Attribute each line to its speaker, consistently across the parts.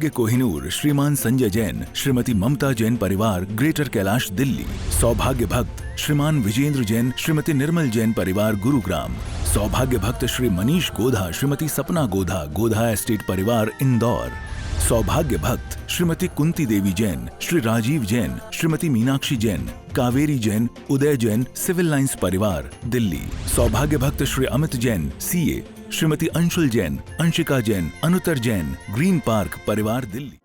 Speaker 1: सौभाग्य कोहिनूर श्रीमान संजय जैन श्रीमती ममता जैन परिवार ग्रेटर कैलाश दिल्ली। सौभाग्य भक्त श्रीमान विजेंद्र जैन श्रीमती निर्मल जैन परिवार गुरुग्राम। सौभाग्य भक्त श्री मनीष गोधा श्रीमती सपना गोधा गोधा एस्टेट परिवार इंदौर। सौभाग्य भक्त श्रीमती कुंती देवी जैन श्री राजीव जैन श्रीमती मीनाक्षी जैन कावेरी जैन उदय जैन सिविल लाइंस परिवार दिल्ली। सौभाग्य भक्त Shri Amit Jain CA Shrimati Anshul Jain Anshika Jain Anuttar Jain green park परिवार दिल्ली।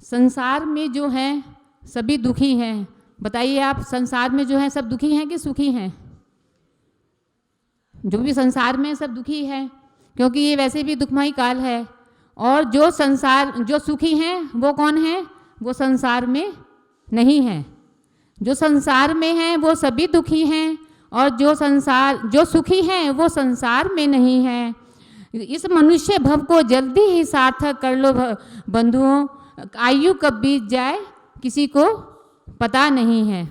Speaker 2: संसार में जो हैं सभी दुखी हैं। बताइए आप, संसार में जो हैं सब दुखी हैं कि सुखी हैं? जो भी संसार में सब दुखी हैं, क्योंकि ये वैसे भी दुखमय काल है। और जो सुखी हैं वो कौन है? वो संसार में नहीं है। जो संसार में हैं वो सभी दुखी हैं, और जो सुखी हैं वो संसार में नहीं है। इस मनुष्य भव को जल्दी ही सार्थक कर लो बंधुओं, आयु कब बीत जाए किसी को पता नहीं है।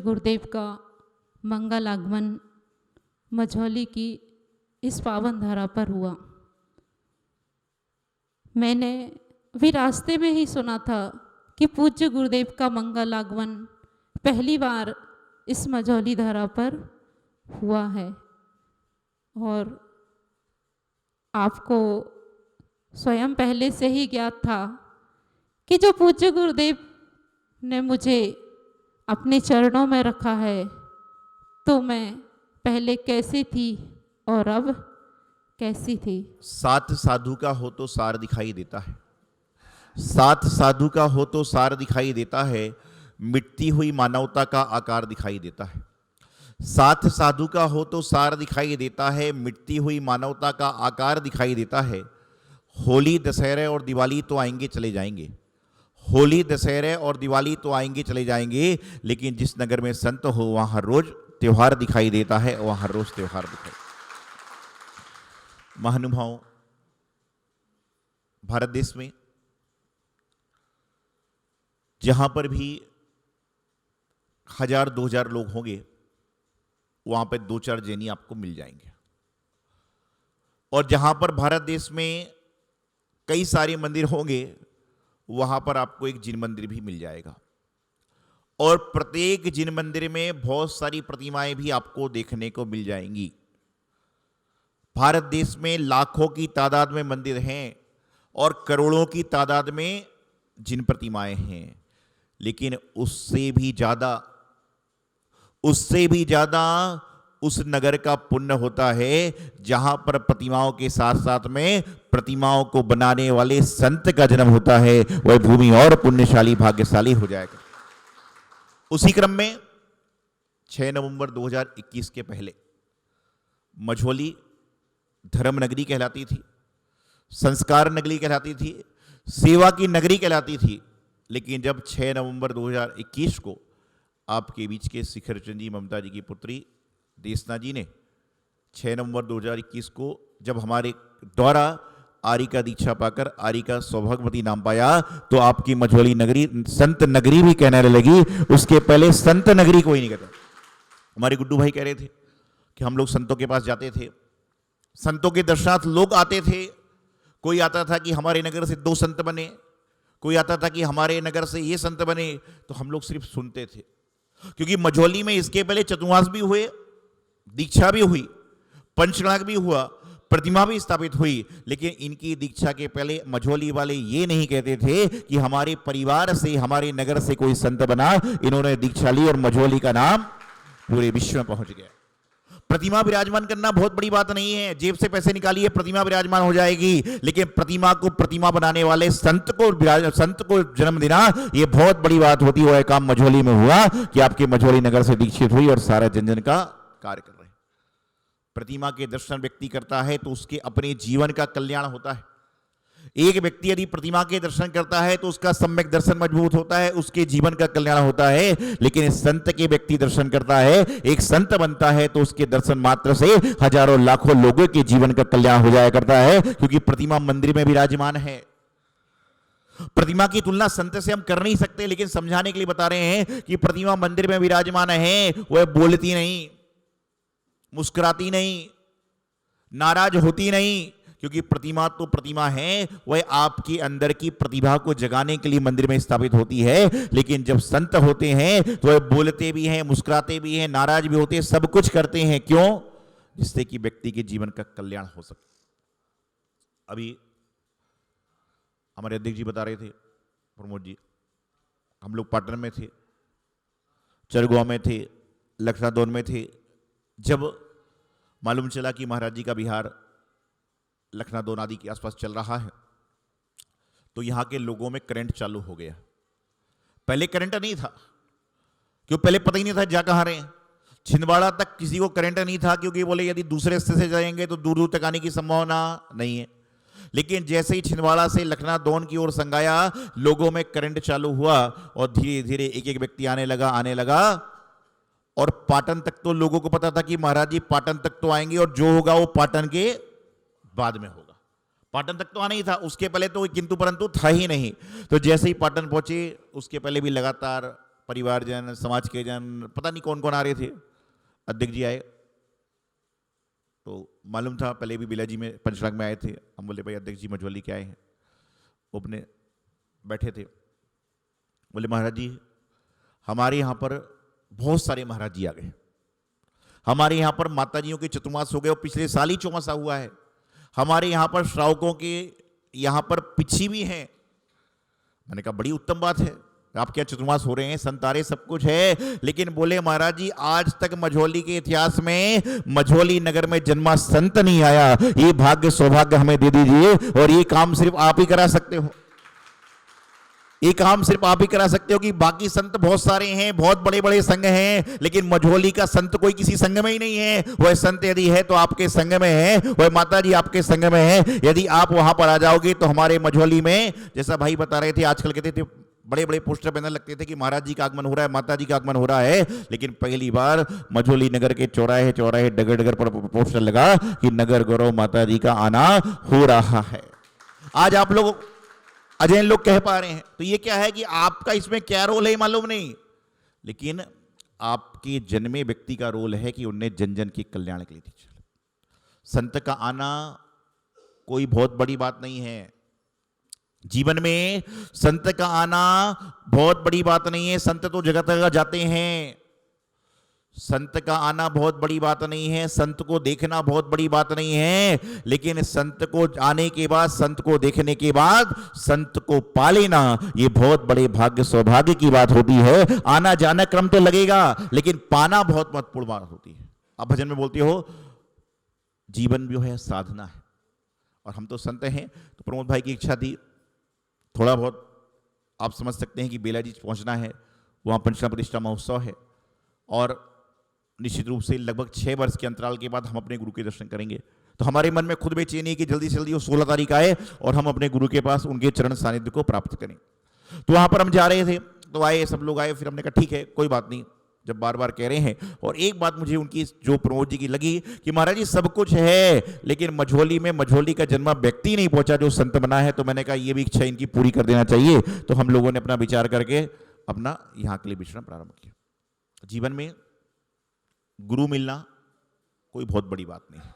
Speaker 3: गुरुदेव का मंगल आगमन मझौली की इस पावन धरा पर हुआ। मैंने भी रास्ते में ही सुना था कि पूज्य गुरुदेव का मंगल आगमन पहली बार इस मझौली धरा पर हुआ है। और आपको स्वयं पहले से ही ज्ञात था कि जो पूज्य गुरुदेव ने मुझे अपने चरणों में रखा है, तो मैं पहले कैसी थी और अब कैसी थी।
Speaker 4: साथ साधु का हो तो सार दिखाई देता है, साथ साधु का हो तो सार दिखाई देता है, मिटती हुई मानवता का आकार दिखाई देता है। साथ साधु का हो तो सार दिखाई देता है, मिटती हुई मानवता का आकार दिखाई देता है। होली दशहरे और दिवाली तो आएंगे चले जाएंगे, होली दशहरे और दिवाली तो आएंगे चले जाएंगे, लेकिन जिस नगर में संत हो वहां हर रोज त्योहार दिखाई देता है, वहां हर रोज त्योहार दिखाई। महानुभाव, भारत देश में जहां पर भी 1000-2000 लोग होंगे, वहां पर 2-4 जैनी आपको मिल जाएंगे। और जहां पर भारत देश में कई सारे मंदिर होंगे, वहां पर आपको एक जिन मंदिर भी मिल जाएगा। और प्रत्येक जिन मंदिर में बहुत सारी प्रतिमाएं भी आपको देखने को मिल जाएंगी। भारत देश में लाखों की तादाद में मंदिर हैं और करोड़ों की तादाद में जिन प्रतिमाएं हैं, लेकिन उससे भी ज्यादा उस नगर का पुण्य होता है जहां पर प्रतिमाओं के साथ साथ में प्रतिमाओं को बनाने वाले संत का जन्म होता है। वह भूमि और पुण्यशाली भाग्यशाली हो जाएगा। उसी क्रम में 6 नवंबर 2021 के पहले मझौली धर्म नगरी कहलाती थी, संस्कार नगरी कहलाती थी, सेवा की नगरी कहलाती थी। लेकिन जब 6 नवंबर 2021 को आपके बीच के शिखर चंद जी, ममता जी की पुत्री देसना जी ने 6 नवंबर 2021 को जब हमारे द्वारा आर्य का दीक्षा पाकर आर्य का सौभाग्यवती नाम पाया, तो आपकी मझौली नगरी संत नगरी भी कहने लगी। उसके पहले संत नगरी कोई नहीं कहता। हमारे गुड्डू भाई कह रहे थे कि हम लोग संतों के पास जाते थे, संतों के दर्शनार्थ लोग आते थे। कोई आता था कि हमारे नगर से 2 संत बने, कोई आता था कि हमारे नगर से ये संत बने, तो हम लोग सिर्फ सुनते थे। क्योंकि मझौली में इसके पहले चतुर्मास भी हुए, दीक्षा भी हुई, पंचगणाक भी हुआ, प्रतिमा भी स्थापित हुई, लेकिन इनकी दीक्षा के पहले मझौली वाले ये नहीं कहते थे कि हमारे परिवार से, हमारे नगर से कोई संत बना। इन्होंने दीक्षा ली और मझौली का नाम पूरे विश्व में पहुंच गया। प्रतिमा विराजमान करना बहुत बड़ी बात नहीं है, जेब से पैसे निकालिए प्रतिमा विराजमान हो जाएगी, लेकिन प्रतिमा को प्रतिमा बनाने वाले संत को जन्म देना यह बहुत बड़ी बात होती है। काम मझौली में हुआ कि आपके मझौली नगर से दीक्षित हुई और सारा जन जन का कार्य कर रहे हैं। प्रतिमा के दर्शन व्यक्ति करता है तो उसके अपने जीवन का कल्याण होता है, एक व्यक्ति यदि प्रतिमा के दर्शन करता है तो उसका सम्यक दर्शन मजबूत होता है, उसके जीवन का कल्याण होता है। लेकिन इस संत के व्यक्ति दर्शन करता है, एक संत बनता है, तो उसके दर्शन मात्र से हजारों लाखों लोगों के जीवन का कल्याण हो जाया करता है, क्योंकि प्रतिमा मंदिर में विराजमान है। प्रतिमा की तुलना संत से हम कर नहीं सकते, लेकिन समझाने के लिए बता रहे हैं कि प्रतिमा मंदिर में विराजमान है, वह बोलती नहीं, मुस्कुराती नहीं, नाराज होती नहीं, क्योंकि प्रतिमा तो प्रतिमा है, वह आपके अंदर की प्रतिभा को जगाने के लिए मंदिर में स्थापित होती है। लेकिन जब संत होते हैं तो वह बोलते भी हैं, मुस्कुराते भी हैं, नाराज भी होते हैं, सब कुछ करते हैं। क्यों? जिससे कि व्यक्ति के जीवन का कल्याण हो सके। अभी हमारे अध्यक्ष जी बता रहे थे, प्रमोद जी, हम लोग पाटन में थे, चरगोवा में थे, लखनादौन में थे। जब मालूम चला कि महाराज जी का विहार लखनादौन आदि के आसपास चल रहा है, तो यहां के लोगों में करंट चालू हो गया। पहले करंट नहीं था, क्यों? पहले पता ही नहीं था जा कहां रहे हैं। छिंदवाड़ा तक किसी को करंट नहीं था, क्योंकि बोले यदि दूसरे रास्ते से जाएंगे तो दूर दूर तक आने की संभावना नहीं है। लेकिन जैसे ही छिंदवाड़ा से लखनादौन की ओर संगाया, लोगों में करंट चालू हुआ और धीरे धीरे एक एक व्यक्ति आने लगा। और पाटन तक तो लोगों को पता था कि महाराज जी पाटन तक तो आएंगे, और जो होगा वो पाटन के बाद में होगा। पाटन तक तो आना ही था, उसके पहले तो किंतु परंतु था ही नहीं। तो जैसे ही पाटन पहुंचे, उसके पहले भी लगातार परिवारजन, समाज के जन, पता नहीं कौन कौन आ रहे थे। अध्यक्ष जी आए तो मालूम था, पहले भी बिलाजी में पंचराग में आए थे। हम बोले भाई अध्यक्ष जी मझौली के आए हैं, अपने बैठे थे। बोले महाराज जी हमारे यहाँ पर बहुत सारे महाराज जी आ गए, हमारे यहाँ पर माताजियों के चतुर्मास हो गए, और पिछले साल ही चौमासा हुआ है। हमारे यहाँ पर श्रावकों के यहाँ पर पिछी भी हैं। मैंने कहा बड़ी उत्तम बात है, आप क्या चतुर्मास हो रहे हैं, संतारे सब कुछ है। लेकिन बोले महाराज जी आज तक मझौली के इतिहास में मझौली नगर में जन्मा संत नहीं आया, ये भाग्य सौभाग्य हमें दे दीजिए, और ये काम सिर्फ आप ही करा सकते हो। ये काम सिर्फ आप ही करा सकते हो कि बाकी संत बहुत सारे हैं, बहुत बड़े बड़े संघ हैं, लेकिन मझौली का संत कोई किसी संघ में ही नहीं है। वह संत यदि है तो आपके संघ में है, वह माता जी आपके संघ में है। यदि आप वहां पर आ जाओगे तो हमारे मझौली में, जैसा भाई बता रहे थे, आजकल कहते थे बड़े बड़े पोस्टर बैनर लगते थे कि महाराज जी का आगमन हो रहा है, माता जी का आगमन हो रहा है। लेकिन पहली बार मझौली नगर के चौराहे चौराहे डगर डगर पर पोस्टर लगा कि नगर गौरव माता जी का आना हो रहा है। आज आप लोग अजय लोग कह पा रहे हैं, तो ये क्या है कि आपका इसमें क्या रोल है मालूम नहीं, लेकिन आपके जन्मे व्यक्ति का रोल है कि उन्हें जन जन के कल्याण के लिए थी। संत का आना कोई बहुत बड़ी बात नहीं है। जीवन में संत का आना बहुत बड़ी बात नहीं है। संत तो जगह जगह जाते हैं, संत का आना बहुत बड़ी बात नहीं है, संत को देखना बहुत बड़ी बात नहीं है। लेकिन संत को आने के बाद, संत को देखने के बाद संत को पा लेना, ये बहुत बड़े भाग्य सौभाग्य की बात होती है। आना जाना क्रम तो लगेगा, लेकिन पाना बहुत महत्वपूर्ण बात होती है। आप भजन में बोलते हो जीवन जो है साधना है, और हम तो संत हैं। तो प्रमोद भाई की इच्छा थी, थोड़ा बहुत आप समझ सकते हैं कि बेलाजी पहुंचना है, वहां पंचना प्रतिष्ठा महोत्सव है, और निश्चित रूप से लगभग 6 वर्ष के अंतराल के बाद हम अपने गुरु के दर्शन करेंगे। तो हमारे मन में खुद बेचैनी है कि जल्दी से जल्दी वो 16 तारीख आए और हम अपने गुरु के पास उनके चरण सानिध्य को प्राप्त करें। तो वहां पर हम जा रहे थे, तो आए, सब लोग आए, फिर हमने कहा ठीक है कोई बात नहीं, जब बार बार कह रहे हैं। और एक बात मुझे उनकी जो प्रमोद जी की लगी कि महाराज जी सब कुछ है, लेकिन मझौली में मझौली का जन्मा व्यक्ति नहीं पहुंचा जो संत बना है। तो मैंने कहा ये भी इच्छा इनकी पूरी कर देना चाहिए। तो हम लोगों ने अपना विचार करके अपना यहाँ के लिए विचरण प्रारंभ किया। जीवन में गुरु मिलना कोई बहुत बड़ी बात नहीं है,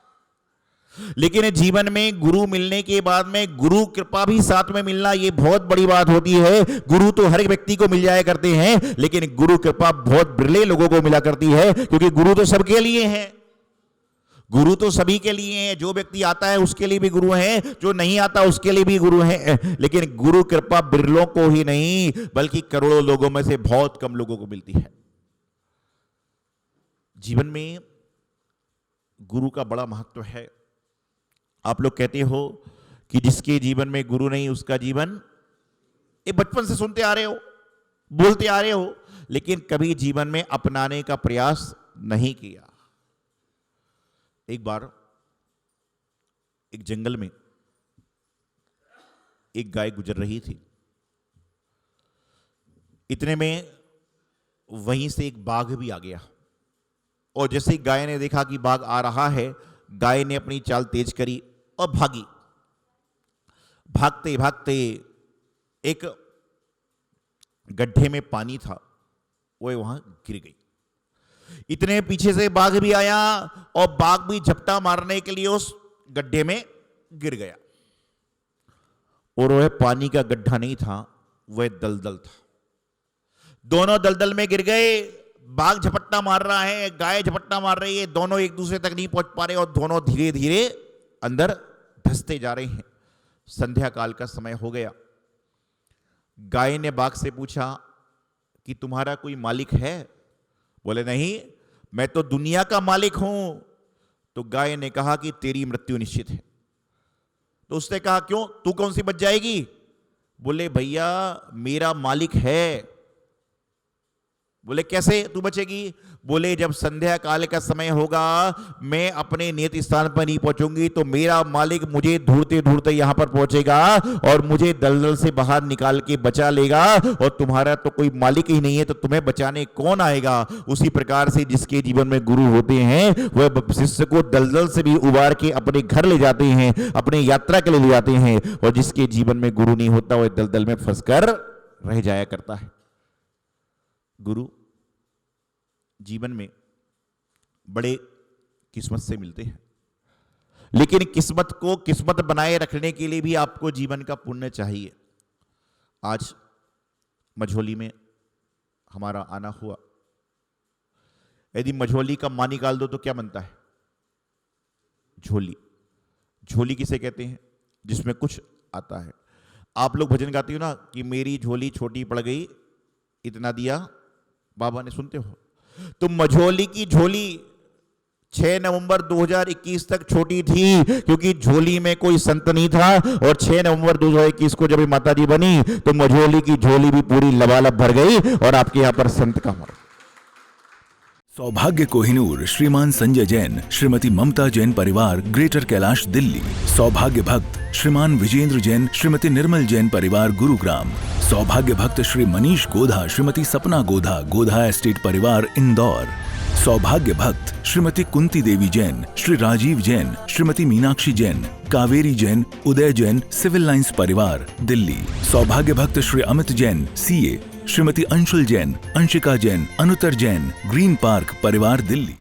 Speaker 4: लेकिन जीवन में गुरु मिलने के बाद में गुरु कृपा भी साथ में मिलना, ये बहुत बड़ी बात होती है। गुरु तो हर एक व्यक्ति को मिल जाया करते हैं, लेकिन गुरु कृपा बहुत बिरले लोगों को मिला करती है, क्योंकि गुरु तो सबके लिए है, गुरु तो सभी के लिए है। जो व्यक्ति आता है उसके लिए भी गुरु है, जो नहीं आता उसके लिए भी गुरु है। लेकिन गुरु कृपा बिरलों को ही नहीं, बल्कि करोड़ों लोगों में से बहुत कम लोगों को मिलती है। जीवन में गुरु का बड़ा महत्व है। आप लोग कहते हो कि जिसके जीवन में गुरु नहीं उसका जीवन, ये बचपन से सुनते आ रहे हो, बोलते आ रहे हो, लेकिन कभी जीवन में अपनाने का प्रयास नहीं किया। एक बार एक जंगल में एक गाय गुजर रही थी। इतने में वहीं से एक बाघ भी आ गया, और जैसे ही गाय ने देखा कि बाघ आ रहा है, गाय ने अपनी चाल तेज करी और भागी। भागते भागते एक गड्ढे में पानी था, वो वहां गिर गई। इतने पीछे से बाघ भी आया और बाघ भी झपटा मारने के लिए उस गड्ढे में गिर गया, और वह पानी का गड्ढा नहीं था, वह दलदल था। दोनों दलदल में गिर गए। बाघ झपट्टा मार रहा है, गाय झपट्टा मार रही है, दोनों एक दूसरे तक नहीं पहुंच पा रहे और दोनों धीरे धीरे अंदर धंसते जा रहे हैं। संध्या काल का समय हो गया। गाय ने बाघ से पूछा कि तुम्हारा कोई मालिक है? बोले नहीं, मैं तो दुनिया का मालिक हूं। तो गाय ने कहा कि तेरी मृत्यु निश्चित है। तो उसने कहा क्यों, तू कौन सी बच जाएगी? बोले भैया मेरा मालिक है। बोले कैसे तू बचेगी? बोले जब संध्या काल का समय होगा, मैं अपने नियत स्थान पर नहीं पहुंचूंगी तो मेरा मालिक मुझे ढूंढते ढूंढते यहां पर पहुंचेगा और मुझे दलदल से बाहर निकाल के बचा लेगा, और तुम्हारा तो कोई मालिक ही नहीं है तो तुम्हें बचाने कौन आएगा? उसी प्रकार से जिसके जीवन में गुरु होते हैं वह शिष्य को दलदल से भी उबार के अपने घर ले जाते हैं, अपने यात्रा के लिए ले जाते हैं, और जिसके जीवन में गुरु नहीं होता वह दलदल में फंसकर रह जाया करता है। गुरु जीवन में बड़े किस्मत से मिलते हैं, लेकिन किस्मत को किस्मत बनाए रखने के लिए भी आपको जीवन का पुण्य चाहिए। आज मझोली में हमारा आना हुआ। यदि मझोली का मां निकाल दो तो क्या बनता है? झोली। झोली किसे कहते हैं? जिसमें कुछ आता है। आप लोग भजन गाते हो ना कि मेरी झोली छोटी पड़ गई, इतना दिया बाबा ने, सुनते हो? तो मझोली की झोली 6 नवंबर 2021 तक छोटी थी, क्योंकि झोली में कोई संत नहीं था, और 6 नवंबर 2021 को जब माता जी बनी तो मझोली की झोली भी पूरी लबालब भर गई, और आपके यहां पर संत का मर।
Speaker 1: सौभाग्य कोहिनूर श्रीमान संजय जैन, श्रीमती ममता जैन परिवार, ग्रेटर कैलाश दिल्ली। सौभाग्य भक्त श्रीमान विजेंद्र जैन, श्रीमती निर्मल जैन परिवार, गुरुग्राम। सौभाग्य भक्त श्री मनीष गोधा, श्रीमती सपना गोधा, गोधा एस्टेट परिवार, इंदौर। सौभाग्य भक्त श्रीमती कुंती देवी जैन, श्री राजीव जैन, श्रीमती मीनाक्षी जैन, कावेरी जैन, उदय जैन, सिविल लाइंस परिवार, दिल्ली। सौभाग्य भक्त Shri Amit Jain, CA, Shrimati Anshul Jain, Anshika Jain, Anuttar Jain, green park परिवार, दिल्ली।